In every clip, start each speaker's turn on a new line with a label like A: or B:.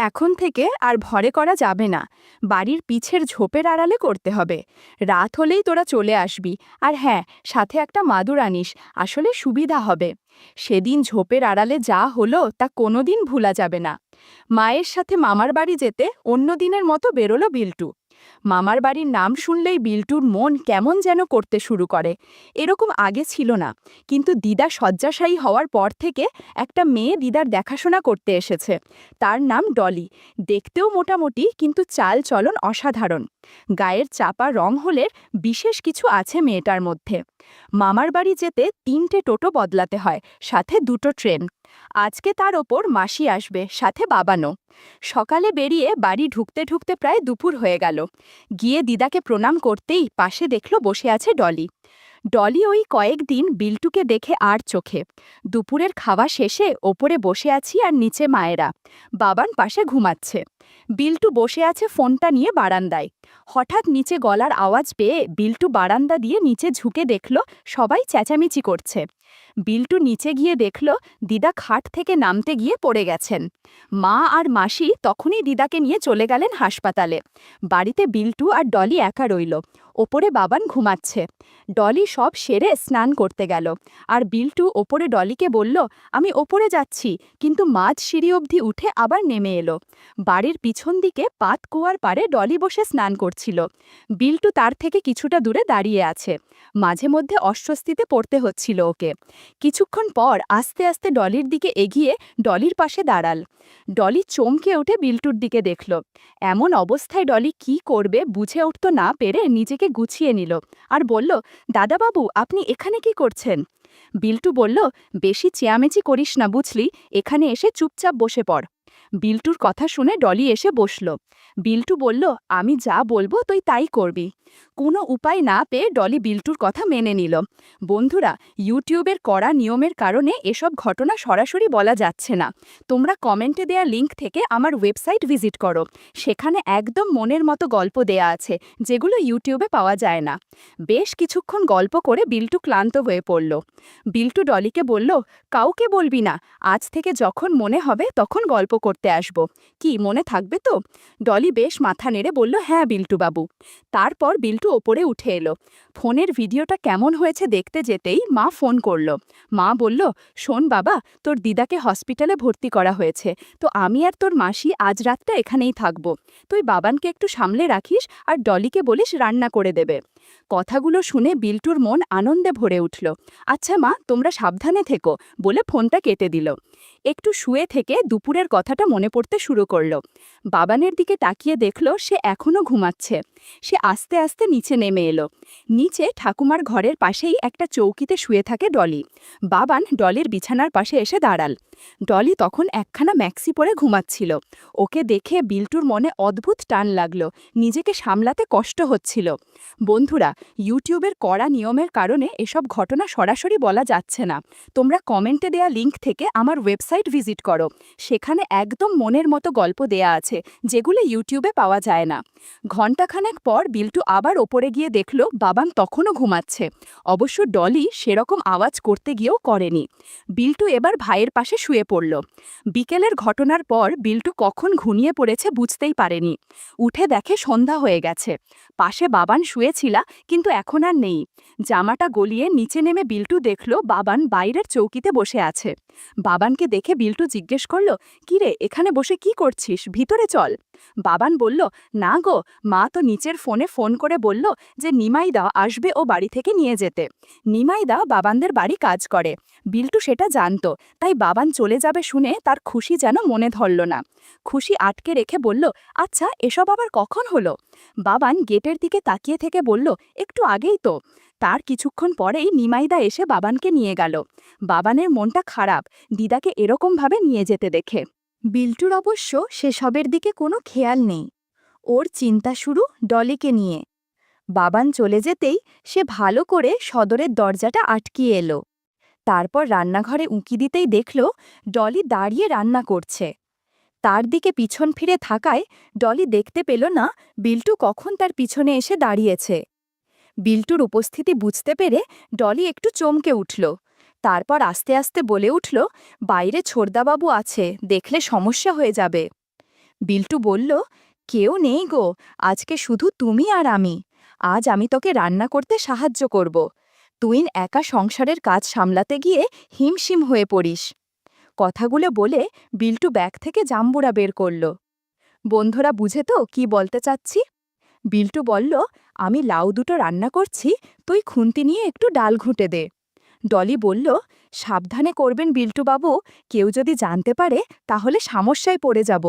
A: এখন থেকে আর ভরে করা যাবে না। বাড়ির পিছের ঝোপের আড়ালে করতে হবে। রাত হলেই তোরা চলে আসবি। আর হ্যাঁ, সাথে একটা মাদুর আনিস, আসলে সুবিধা হবে। সেদিন ঝোপের আড়ালে যা হলো তা কোনোদিন ভুলা যাবে না। মায়ের সাথে মামার বাড়ি যেতে অন্য দিনের মতো বেরোলো বিল্টু। মামার বাড়ির নাম শুনলেই বিল্টুর মন কেমন যেন করতে শুরু করে। এরকম আগে ছিল না, কিন্তু দিদা শয্যাশায়ী হওয়ার পর থেকে একটা মেয়ে দিদার দেখাশোনা করতে এসেছে। তার নাম ডলি। দেখতেও মোটামুটি, কিন্তু চাল চলন অসাধারণ। গায়ের চাপা রং হলের বিশেষ কিছু আছে মেয়েটার মধ্যে। মামার বাড়ি যেতে 3টে টোটো বদলাতে হয়, সাথে 2টো ট্রেন। আজকে তার ওপর মাসি আসবে, সাথে বাবানও। সকালে বেরিয়ে বাড়ি ঢুকতে ঢুকতে প্রায় দুপুর হয়ে গেল। গিয়ে দিদাকে প্রণাম করতেই পাশে দেখল বসে আছে ডলি। ডলি ওই কয়েকদিন বিল্টুকে দেখে আর চোখে। দুপুরের খাওয়া শেষে ওপরে বসে আছি আর নিচে মায়েরা। বাবান পাশে ঘুমাচ্ছে। বিল্টু বসে আছে ফোনটা নিয়ে বারান্দায়। হঠাৎ নিচে গলার আওয়াজ পেয়ে বিল্টু বারান্দা দিয়ে নিচে ঝুঁকে দেখল সবাই চেঁচামেচি করছে। বিল্টু নিচে গিয়ে দেখল দিদা খাট থেকে নামতে গিয়ে পড়ে গেছেন। মা আর মাসি তখনই দিদাকে নিয়ে চলে গেলেন হাসপাতালে। বাড়িতে বিল্টু আর ডলি একা রইল। ওপরে বাবান ঘুমাচ্ছে। ডলি সব সেরে স্নান করতে গেল। আর বিল্টু ওপরে ডলিকে বলল, আমি ওপরে যাচ্ছি, কিন্তু মাঝ সিঁড়ি অবধি উঠে আবার নেমে এলো। বাড়ির পিছন দিকে পাত কুয়ার পাড়ে ডলি বসে স্নান করছিল। বিল্টু তার থেকে কিছুটা দূরে দাঁড়িয়ে আছে। মাঝে মধ্যে অস্বস্তিতে পড়তে হচ্ছিল ওকে। কিছুক্ষণ পর আস্তে আস্তে ডলির দিকে এগিয়ে ডলির পাশে দাঁড়াল। ডলি চমকে উঠে বিল্টুর দিকে দেখল। এমন অবস্থায় ডলি কি করবে বুঝে উঠতে না পেরে নিজেকে গুছিয়ে নিল আর বলল, দাদাবাবু, আপনি এখানে কি করছেন? বিল্টু বলল, বেশি চেয়ামেচি করিস না বুঝলি, এখানে এসে চুপচাপ বসে পড়। বিল্টুর কথা শুনে ডলি এসে বসল। বিল্টু বলল, আমি যা বলবো তুই তাই করবি। কোনো উপায় না পেয়ে ডলি বিল্টুর কথা মেনে নিল। বন্ধুরা, ইউটিউবের কড়া নিয়মের কারণে এসব ঘটনা সরাসরি বলা যাচ্ছে না। তোমরা কমেন্টে দেয়া লিঙ্ক থেকে আমার ওয়েবসাইট ভিজিট করো। সেখানে একদম মনের মতো গল্প দেয়া আছে, যেগুলো ইউটিউবে পাওয়া যায় না। বেশ কিছুক্ষণ গল্প করে বিল্টু ক্লান্ত হয়ে পড়ল। বিল্টু ডলিকে বলল, কাউকে বলবি না, আজ থেকে যখন মনে হবে তখন গল্প করতে আসব। কি মনে থাকবে তো? ডলি বেশ মাথা নেড়ে বলল, হ্যাঁ বিল্টু বাবু। তারপর বিল্টু ওপরে উঠে এলো। ফোনের ভিডিওটা কেমন হয়েছে দেখতে যেতেই মা ফোন করল। মা বলল, শোন বাবা, তোর দিদাকে হসপিটালে ভর্তি করা হয়েছে, তো আমি আর তোর মাসি আজ রাতটা এখানেই থাকব। তুই বাবানকে একটু সামলে রাখিস আর ডলিকে বলিস রান্না করে দেবে। কথাগুলো শুনে বিল্টুর মন আনন্দে ভরে উঠল। আচ্ছা মা, তোমরা সাবধানে থেকো, বলে ফোনটা কেটে দিল। একটু শুয়ে থেকে দুপুরের কথাটা মনে পড়তে শুরু করল। বাবানের দিকে তাকিয়ে দেখল সে এখনও ঘুমাচ্ছে। সে আস্তে আস্তে নিচে নেমে এলো। নিচে ঠাকুমার ঘরের পাশেই একটা চৌকিতে শুয়ে থাকে ডলি। বাবান ডলির বিছানার পাশে এসে দাঁড়াল। ডলি তখন একখানা ম্যাক্সি পরে ঘুমাচ্ছিল। ওকে দেখে বিল্টুর মনে অদ্ভুত টান লাগলো, নিজেকে সামলাতে কষ্ট হচ্ছিল। বন্ধুরা, ইউটিউবের কড়া নিয়মের কারণে এসব ঘটনা সরাসরি বলা যাচ্ছে না। তোমরা কমেন্টে দেয়া লিঙ্ক থেকে আমার ওয়েবসাইট ভিজিট করো। সেখানে একদম মনের মতো গল্প দেয়া আছে, যেগুলো ইউটিউবে পাওয়া যায় না। ঘণ্টাখানেক পর বিল্টু আবার ওপরে গিয়ে দেখল বাবান তখনও ঘুমাচ্ছে। অবশ্য ডলি সেরকম আওয়াজ করতে গিয়েও করেনি। বিল্টু এবার ভাইয়ের পাশে শুয়ে পড়ল। বিকেলের ঘটনার পর বিল্টু কখন ঘুমিয়ে পড়েছে বুঝতেই পারেনি। উঠে দেখে সন্ধ্যা হয়ে গেছে। পাশে বাবান শুয়েছিল, কিন্তু এখন আর নেই। জামাটা গলিয়ে নিচে নেমে বিল্টু দেখল বাবান বাইরের চৌকিতে বসে আছে। বাবানকে দেখে বিল্টু জিজ্ঞেস করল, কিরে, এখানে বসে কি করছিস? ভিতরে চল। বাবান বলল, না গো, মা তো নিচের ফোনে ফোন করে বলল যে নিমাইদা আসবে ও বাড়ি থেকে নিয়ে যেতে। নিমাইদা বাবানদের বাড়ি কাজ করে। বিল্টু সেটা জানত, তাই বাবান চলে যাবে শুনে তার খুশি যেন মনে ধরল না। খুশি আটকে রেখে বলল, আচ্ছা, এসব আবার কখন হলো? বাবান গেটের দিকে তাকিয়ে থেকে বলল, একটু আগেই তো। তার কিছুক্ষণ পরেই নিমাইদা এসে বাবানকে নিয়ে গেল। বাবানের মনটা খারাপ দিদাকে এরকমভাবে নিয়ে যেতে দেখে। বিল্টুর অবশ্য সেসবের দিকে কোনো খেয়াল নেই। ওর চিন্তা শুরু ডলিকে নিয়ে। বাবান চলে যেতেই সে ভালো করে সদরের দরজাটা আটকিয়ে এলো। তারপর রান্নাঘরে উঁকি দিতেই দেখল ডলি দাঁড়িয়ে রান্না করছে। তার দিকে পিছন ফিরে থাকায় ডলি দেখতে পেল না বিল্টু কখন তার পিছনে এসে দাঁড়িয়েছে। বিল্টুর উপস্থিতি বুঝতে পেরে ডলি একটু চমকে উঠল। তারপর আস্তে আস্তে বলে উঠল, বাইরে ছোড়দাবাবু আছে, দেখলে সমস্যা হয়ে যাবে। বিল্টু বলল, কেউ নেই গো, আজকে শুধু তুমি আর আমি। আজ আমি তোকে রান্না করতে সাহায্য করব। তুই একা সংসারের কাজ সামলাতে গিয়ে হিমশিম হয়ে পড়িস। কথাগুলো বলে বিল্টু ব্যাগ থেকে জাম্বুরা বের করল। বন্ধুরা বুঝে তো কি বলতে চাচ্ছি? বিল্টু বলল, আমি লাউ দুটো রান্না করছি, তুই খুন্তি নিয়ে একটু ডাল ঘুঁটে দে। ডলি বলল, সাবধানে করবেন বিল্টুবাবু, কেউ যদি জানতে পারে তাহলে সমস্যায় পড়ে যাব।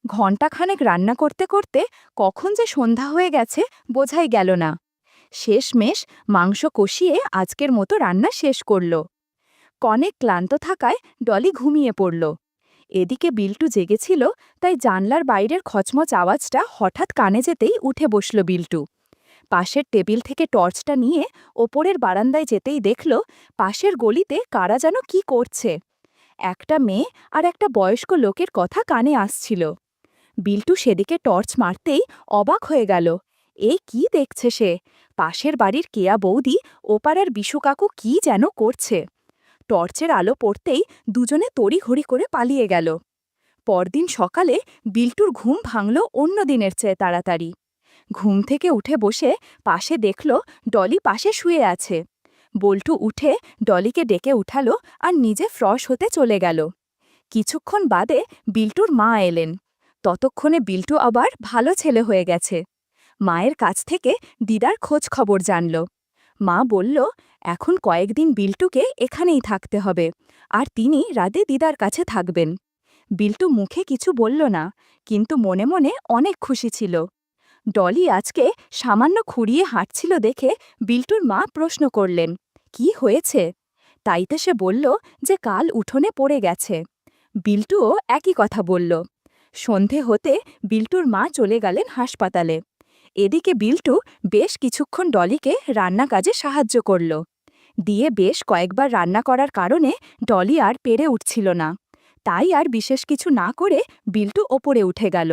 A: ঘণ্টাখানেক রান্না করতে করতে কখন যে সন্ধ্যা হয়ে গেছে বোঝাই গেল না। শেষমেশ মাংস কষিয়ে আজকের মতো রান্না শেষ করল। কনেক ক্লান্ত থাকায় ডলি ঘুমিয়ে পড়ল। এদিকে বিল্টু জেগেছিল, তাই জানলার বাইরের খচমচ আওয়াজটা হঠাৎ কানে যেতেই উঠে বসল বিল্টু। পাশের টেবিল থেকে টর্চটা নিয়ে ওপরের বারান্দায় যেতেই দেখল পাশের গলিতে কারা যেন কি করছে। একটা মেয়ে আর একটা বয়স্ক লোকের কথা কানে আসছিল। বিল্টু সেদিকে টর্চ মারতেই অবাক হয়ে গেল। এই কি দেখছে সে? পাশের বাড়ির কেয়া বৌদি ওপাড়ার বিশু কাকু কি যেন করছে। টর্চের আলো পড়তেই দুজনে তড়িঘড়ি করে পালিয়ে গেল। পরদিন সকালে বিল্টুর ঘুম ভাঙল অন্য দিনের চেয়ে তাড়াতাড়ি। ঘুম থেকে উঠে বসে পাশে দেখল ডলি পাশে শুয়ে আছে। বল্টু উঠে ডলিকে ডেকে উঠালো আর নিজে ফ্রশ হতে চলে গেল। কিছুক্ষণ বাদে বিল্টুর মা এলেন। ততক্ষণে বিল্টু আবার ভালো ছেলে হয়ে গেছে। মায়ের কাছ থেকে দিদার খোঁজ খবর জানল। মা বলল, এখন কয়েকদিন বিল্টুকে এখানেই থাকতে হবে, আর তিনি রাতে দিদার কাছে থাকবেন। বিল্টু মুখে কিছু বলল না, কিন্তু মনে মনে অনেক খুশি ছিল। ডলি আজকে সামান্য খুঁড়িয়ে হাঁটছিল দেখে বিল্টুর মা প্রশ্ন করলেন, কি হয়েছে? তাইতে সে বলল যে কাল উঠোনে পড়ে গেছে। বিল্টুও একই কথা বলল। সন্ধে হতে বিল্টুর মা চলে গেলেন হাসপাতালে। এদিকে বিল্টু বেশ কিছুক্ষণ ডলিকে রান্না কাজে সাহায্য করল। দিয়ে বেশ কয়েকবার রান্না করার কারণে ডলি আর পেরে উঠছিল না। তাই আর বিশেষ কিছু না করে বিল্টু ওপরে উঠে গেল।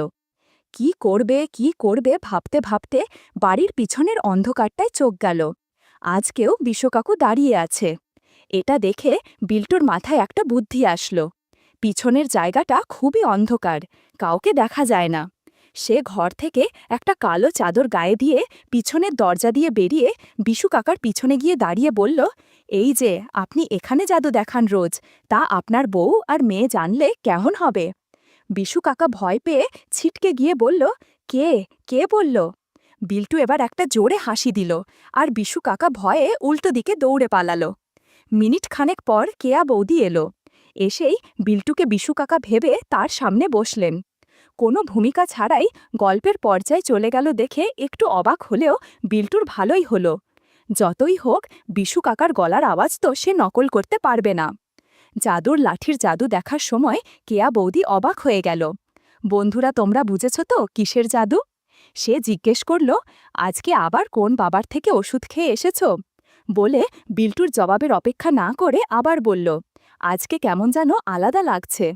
A: কি করবে ভাবতে ভাবতে বাড়ির পিছনের অন্ধকারটায় চোখ গেল। আজকেও বিশ্বকাকু দাঁড়িয়ে আছে। এটা দেখে বিল্টুর মাথায় একটা বুদ্ধি আসলো। পিছনের জায়গাটা খুবই অন্ধকার, কাউকে দেখা যায় না। সে ঘর থেকে একটা কালো চাদর গায়ে দিয়ে পিছনের দরজা দিয়ে বেরিয়ে বিশু কাকার পিছনে গিয়ে দাঁড়িয়ে বলল, এই যে আপনি এখানে জাদু দেখান রোজ, তা আপনার বউ আর মেয়ে জানলে কেমন হবে? বিশু কাকা ভয় পেয়ে ছিটকে গিয়ে বলল, কে কে বলল? বিল্টু এবার একটা জোরে হাসি দিল, আর বিশু কাকা ভয়ে উল্টো দিকে দৌড়ে পালালো। মিনিট খানেক পর কেয়া বৌদি এলো। এসেই বিল্টুকে বিশু কাকা ভেবে তার সামনে বসলেন। কোনো ভূমিকা ছাড়াই গল্পের পর্যায়ে চলে গেল দেখে একটু অবাক হলেও বিল্টুর ভালোই হলো। যতই হোক বিশু কাকার গলার আওয়াজ তো সে নকল করতে পারবে না। জাদুর লাঠির জাদু দেখার সময় কেয়া বৌদি অবাক হয়ে গেল। বন্ধুরা, তোমরা বুঝেছ তো কিসের জাদু? সে জিজ্ঞেস করল, আজকে আবার কোন বাবার থেকে ওষুধ খেয়ে এসেছ? বলে বিল্টুর জবাবের অপেক্ষা না করে আবার বলল, আজকে কেমন যেন আলাদা লাগছে।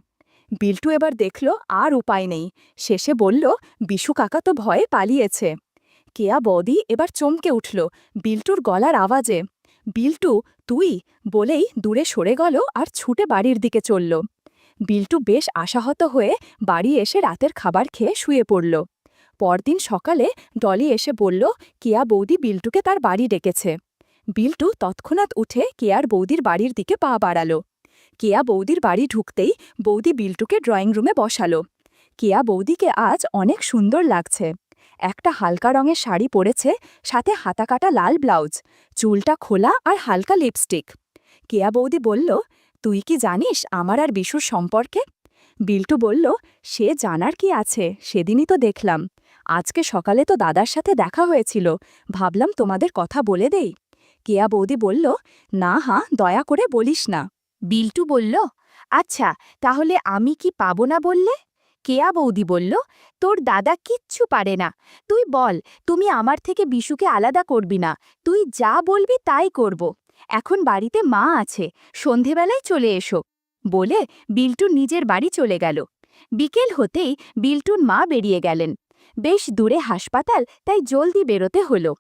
A: বিল্টু এবার দেখল আর উপায় নেই, শেষে বলল, বিশু কাকা তো ভয়ে পালিয়েছে। কেয়া বৌদি এবার চমকে উঠল বিল্টুর গলার আওয়াজে। বিল্টু, তুই? বলেই দূরে সরে গেল আর ছুটে বাড়ির দিকে চলল। বিল্টু বেশ আশাহত হয়ে বাড়ি এসে রাতের খাবার খেয়ে শুয়ে পড়ল। পরদিন সকালে ডলি এসে বলল, কেয়া বৌদি বিল্টুকে তার বাড়ি ডেকেছে। বিল্টু তৎক্ষণাৎ উঠে কেয়ার বৌদির বাড়ির দিকে পা বাড়াল। কেয়া বৌদির বাড়ি ঢুকতেই বৌদি বিল্টুকে ড্রয়িং রুমে বসালো। কেয়া বৌদিকে আজ অনেক সুন্দর লাগছে। একটা হালকা রঙের শাড়ি পরেছে, সাথে হাতাকাটা লাল ব্লাউজ, চুলটা খোলা আর হালকা লিপস্টিক। কেয়া বৌদি বলল, তুই কি জানিস আমার আর বিশুর সম্পর্কে? বিল্টু বলল, সে জানার কি আছে, সেদিনই তো দেখলাম। আজকে সকালে তো দাদার সাথে দেখা হয়েছিল, ভাবলাম তোমাদের কথা বলে দেই। কেয়া বৌদি বলল, না দয়া করে বলিস না। বিল্টু বলল, আচ্ছা, তাহলে আমি কি পাবো না বললে? কেয়া বৌদি বলল, তোর দাদা কিচ্ছু পারে না। তুই বল, তুমি আমার থেকে বিশুকে আলাদা করবি না। তুই যা বলবি তাই করব। এখন বাড়িতে মা আছে, সন্ধেবেলায় চলে এসো। বলে বিল্টু নিজের বাড়ি চলে গেল। বিকেল হতেই বিল্টুর মা বেরিয়ে গেলেন। বেশ দূরে হাসপাতাল, তাই জলদি বেরোতে হলো।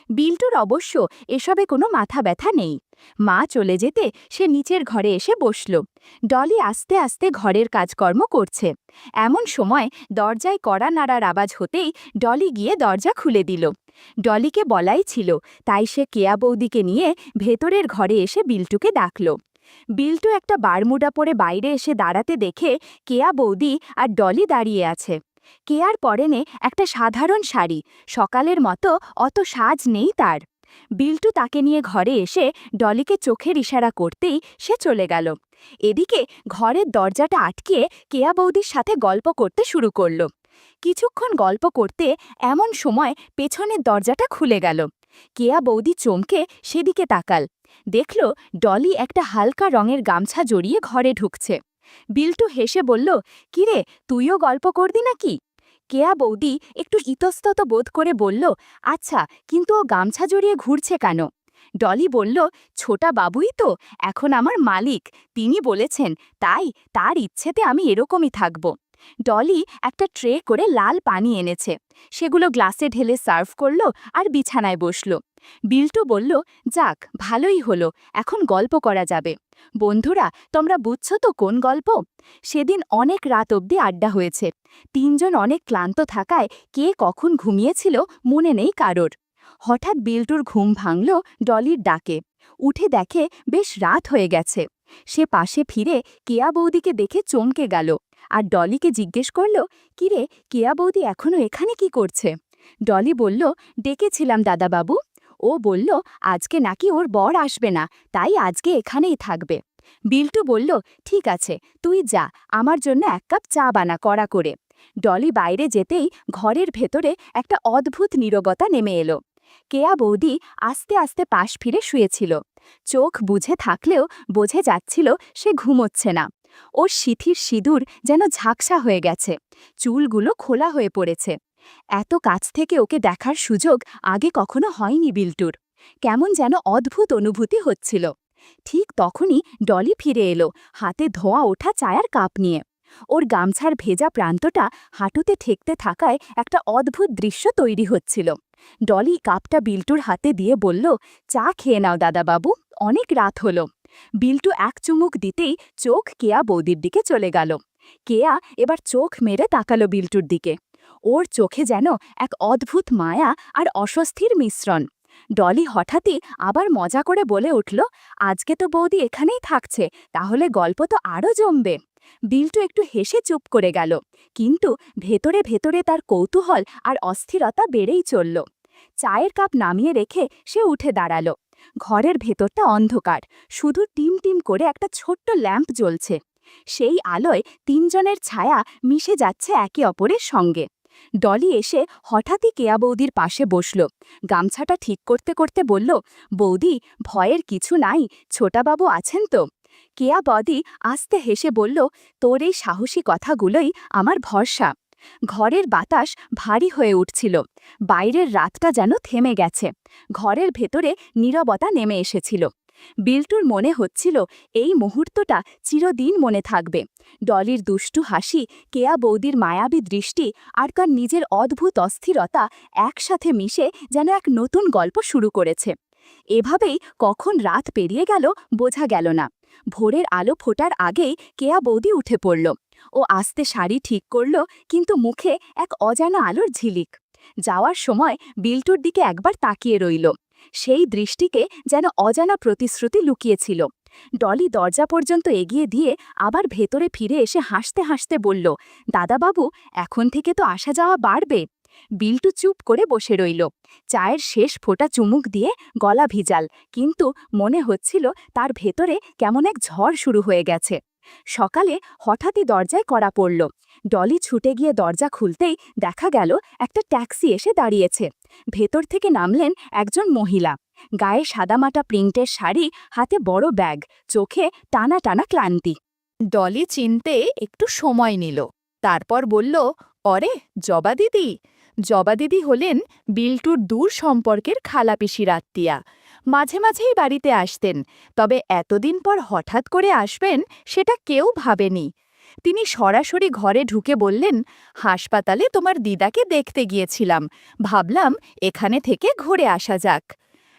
A: বিল্টুর অবশ্য এসবে কোনো মাথা ব্যথা নেই। মা চলে যেতে সে নিচের ঘরে এসে বসল। ডলি আস্তে আস্তে ঘরের কাজকর্ম করছে। এমন সময় দরজায় কড়া নাড়ার আওয়াজ হতেই ডলি গিয়ে দরজা খুলে দিল। ডলিকে বলাই ছিল, তাই সে কেয়া বৌদিকে নিয়ে ভেতরের ঘরে এসে বিল্টুকে ডাকল। বিল্টু একটা বারমুডা পরে বাইরে এসে দাঁড়াতে দেখে কেয়া বৌদি আর ডলি দাঁড়িয়ে আছে। কেয়ার পরনে একটা সাধারণ শাড়ি, সকালের মতো অত সাজ নেই তার। বিল্টু তাকে নিয়ে ঘরে এসে ডলিকে চোখের ইশারা করতেই সে চলে গেল। এদিকে ঘরের দরজাটা আটকিয়ে কেয়া বৌদির সাথে গল্প করতে শুরু করল। কিছুক্ষণ গল্প করতে এমন সময় পেছনের দরজাটা খুলে গেল। কেয়া বৌদি চমকে সেদিকে তাকাল, দেখল ডলি একটা হালকা রঙের গামছা জড়িয়ে ঘরে ঢুকছে। বিল্টু হেসে বলল, কিরে, তুইও গল্প করবি নাকি? কেয়া বৌদি একটু ইতস্তত বোধ করে বলল, আচ্ছা, কিন্তু ও গামছা জড়িয়ে ঘুরছে কেন? ডলি বলল, ছোটা বাবুই তো এখন আমার মালিক, তিনি বলেছেন, তাই তার ইচ্ছেতে আমি এরকমই থাকব। ডলি একটা ট্রে করে লাল পানি এনেছে, সেগুলো গ্লাসে ঢেলে সার্ভ করল আর বিছানায় বসল। বিল্টু বলল, যাক, ভালোই হলো, এখন গল্প করা যাবে। বন্ধুরা, তোমরা বুঝছো তো কোন গল্প? সেদিন অনেক রাত অবধি আড্ডা হয়েছে। তিনজন অনেক ক্লান্ত থাকায় কে কখন ঘুমিয়েছিল মনে নেই কারোর। হঠাৎ বিল্টুর ঘুম ভাঙল ডলির ডাকে। উঠে দেখে বেশ রাত হয়ে গেছে। সে পাশে ফিরে কেয়া বৌদিকে দেখে চমকে গেল আর ডলিকে জিজ্ঞেস করল, কিরে, কেয়া বৌদি এখনো এখানে কি করছে? ডলি বলল, ডেকেছিলাম দাদাবাবু। ও বলল, আজকে নাকি ওর বর আসবে না, তাই আজকে এখানেই থাকবে। বিল্টু বলল, ঠিক আছে, তুই যা, আমার জন্য এক কাপ চা বানা কড়া করে। ডলি বাইরে যেতেই ঘরের ভেতরে একটা অদ্ভুত নীরবতা নেমে এলো। কেয়া বৌদি আস্তে আস্তে পাশ ফিরে শুয়েছিল। চোখ বুঝে থাকলেও বোঝে যাচ্ছিল সে ঘুমোচ্ছে না। ওর সিঁথির সিঁদুর যেন ঝাঁকসা হয়ে গেছে, চুলগুলো খোলা হয়ে পড়েছে। এত কাছ থেকে ওকে দেখার সুযোগ আগে কখনো হয়নি বিল্টুর। কেমন যেন অদ্ভুত অনুভূতি হচ্ছিল। ঠিক তখনই ডলি ফিরে এলো, হাতে ধোঁয়া ওঠা চায়ের কাপ নিয়ে। ওর গামছার ভেজা প্রান্তটা হাঁটুতে ঠেকতে থাকায় একটা অদ্ভুত দৃশ্য তৈরি হচ্ছিল। ডলি কাপটা বিল্টুর হাতে দিয়ে বলল, চা খেয়ে নাও দাদাবাবু, অনেক রাত হলো। বিল্টু এক চুমুক দিতেই চোখ কেয়া বৌদির দিকে চলে গেল। কেয়া এবার চোখ মেরে তাকালো বিল্টুর দিকে। ওর চোখে যেন এক অদ্ভুত মায়া আর অস্বস্তির মিশ্রণ। ডলি হঠাৎই আবার মজা করে বলে উঠল, আজকে তো বৌদি এখানেই থাকছে, তাহলে গল্প তো আরও জমবে। বিল্টু একটু হেসে চুপ করে গেল, কিন্তু ভেতরে ভেতরে তার কৌতূহল আর অস্থিরতা বেড়েই চলল। চায়ের কাপ নামিয়ে রেখে সে উঠে দাঁড়াল। ঘরের ভেতরটা অন্ধকার, শুধু টিম টিম করে একটা ছোট্ট ল্যাম্প জ্বলছে। সেই আলোয় তিনজনের ছায়া মিশে যাচ্ছে একে অপরের সঙ্গে। ডলি এসে হঠাৎই কেয়া বৌদির পাশে বসল। গামছাটা ঠিক করতে করতে বলল, বৌদি, ভয়ের কিছু নাই, ছোটাবাবু আছেন তো? কেয়া বৌদি আস্তে হেসে বলল, তোর এই সাহসী কথাগুলোই আমার ভরসা। ঘরের বাতাস ভারী হয়ে উঠছিল। বাইরের রাতটা যেন থেমে গেছে। ঘরের ভেতরে নীরবতা নেমে এসেছিল। বিল্টুর মনে হচ্ছিল এই মুহূর্তটা চিরদিন মনে থাকবে। ডলির দুষ্টু হাসি, কেয়া বৌদির মায়াবী দৃষ্টি আর তার নিজের অদ্ভুত অস্থিরতা একসাথে মিশে যেন এক নতুন গল্প শুরু করেছে। এভাবেই কখন রাত পেরিয়ে গেল বোঝা গেল না। ভোরের আলো ফোটার আগেই কেয়া বৌদি উঠে পড়ল। ও আস্তে শাড়ি ঠিক করল, কিন্তু মুখে এক অজানা আলোর ঝিলিক। যাওয়ার সময় বিল্টুর দিকে একবার তাকিয়ে রইল। সেই দৃষ্টিকে যেন অজানা প্রতিশ্রুতি লুকিয়েছিল। ডলি দরজা পর্যন্ত এগিয়ে দিয়ে আবার ভেতরে ফিরে এসে হাসতে হাসতে বলল, দাদাবাবু, এখন থেকে তো আসা যাওয়া বাড়বে। বিল্টু চুপ করে বসে রইল। চায়ের শেষ ফোঁটা চুমুক দিয়ে গলা ভিজাল, কিন্তু মনে হচ্ছিল তার ভেতরে কেমন এক ঝড় শুরু হয়ে গেছে। সকালে হঠাৎই দরজায় কড়া পড়ল। ডলি ছুটে গিয়ে দরজা খুলতেই দেখা গেল একটা ট্যাক্সি এসে দাঁড়িয়েছে। ভেতর থেকে নামলেন একজন মহিলা। গায়ে সাদামাটা প্রিন্টের শাড়ি, হাতে বড় ব্যাগ, চোখে টানা টানা ক্লান্তি। ডলি চিনতে একটু সময় নিল, তারপর বলল, অরে, জবা দিদি। জবা দিদি হলেন বিল্টুর দূর সম্পর্কের খালাপিসির আত্মীয়া। মাঝে মাঝেই বাড়িতে আসতেন, তবে এতদিন পর হঠাৎ করে আসবেন সেটা কেউ ভাবেনি। তিনি সরাসরি ঘরে ঢুকে বললেন, হাসপাতালে তোমার দিদাকে দেখতে গিয়েছিলাম, ভাবলাম এখানে থেকে ঘুরে আসা যাক।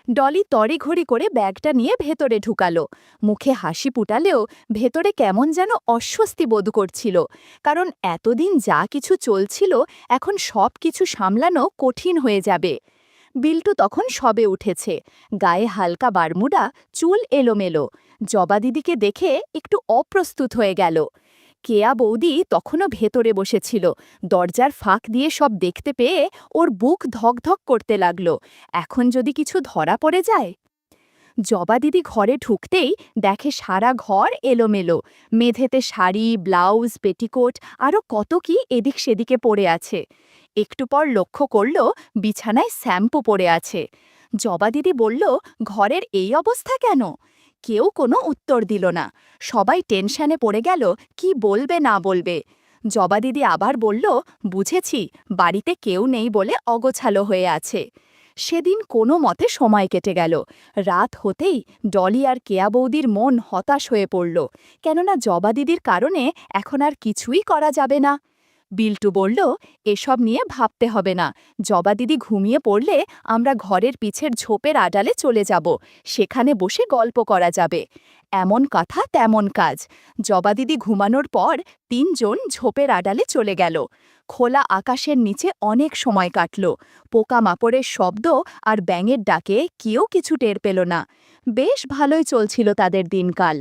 A: ডলি তড়িঘড়ি করে ব্যাগটা নিয়ে ভেতরে ঢুকালো। মুখে হাসি ফুটালেও ভেতরে কেমন যেন অস্বস্তি বোধ করছিল, কারণ এতদিন যা কিছু চলছিল এখন সব কিছু সামলানো কঠিন হয়ে যাবে। বিল্টু তখন সবে উঠেছে, গায়ে হালকা বারমুডা, চুল এলোমেলো। জবা দিদিকে দেখে একটু অপ্রস্তুত হয়ে গেল। কেয়া বৌদি তখনও ভেতরে বসেছিল, দরজার ফাঁক দিয়ে সব দেখতে পেয়ে ওর বুক ধকধক করতে লাগলো। এখন যদি কিছু ধরা পড়ে যায়। জবা দিদি ঘরে ঢুকতেই দেখে সারা ঘর এলোমেলো, মেঝেতে শাড়ি, ব্লাউজ, পেটিকোট আরও কত কি এদিক সেদিকে পড়ে আছে। একটু পর লক্ষ্য করল বিছানায় শ্যাম্পু পড়ে আছে। জবা দিদি বলল, ঘরের এই অবস্থা কেন? কেউ কোনো উত্তর দিল না। সবাই টেনশনে পড়ে গেল, কি বলবে না বলবে। জবা দিদি আবার বলল, বুঝেছি, বাড়িতে কেউ নেই বলে অগোছালো হয়ে আছে। সেদিন কোনো মতে সময় কেটে গেল। রাত হতেই ডলি আর কেয়া বৌদির মন হতাশ হয়ে পড়ল, কেননা জবা দিদির কারণে এখন আর কিছুই করা যাবে না। বিল্টু বলল, এসব নিয়ে ভাবতে হবে না, জবা দিদি ঘুমিয়ে পড়লে আমরা ঘরের পিছের ঝোপের আড়ালে চলে যাব, সেখানে বসে গল্প করা যাবে। এমন কথা তেমন কাজ। জবা দিদি ঘুমানোর পর তিনজন ঝোপের আড়ালে চলে গেল। খোলা আকাশের নিচে অনেক সময় কাটল। পোকামাকড়ের শব্দ আর ব্যাঙের ডাকে কেউ কিছু টের পেল না। বেশ ভালোই চলছিল তাদের দিনকাল।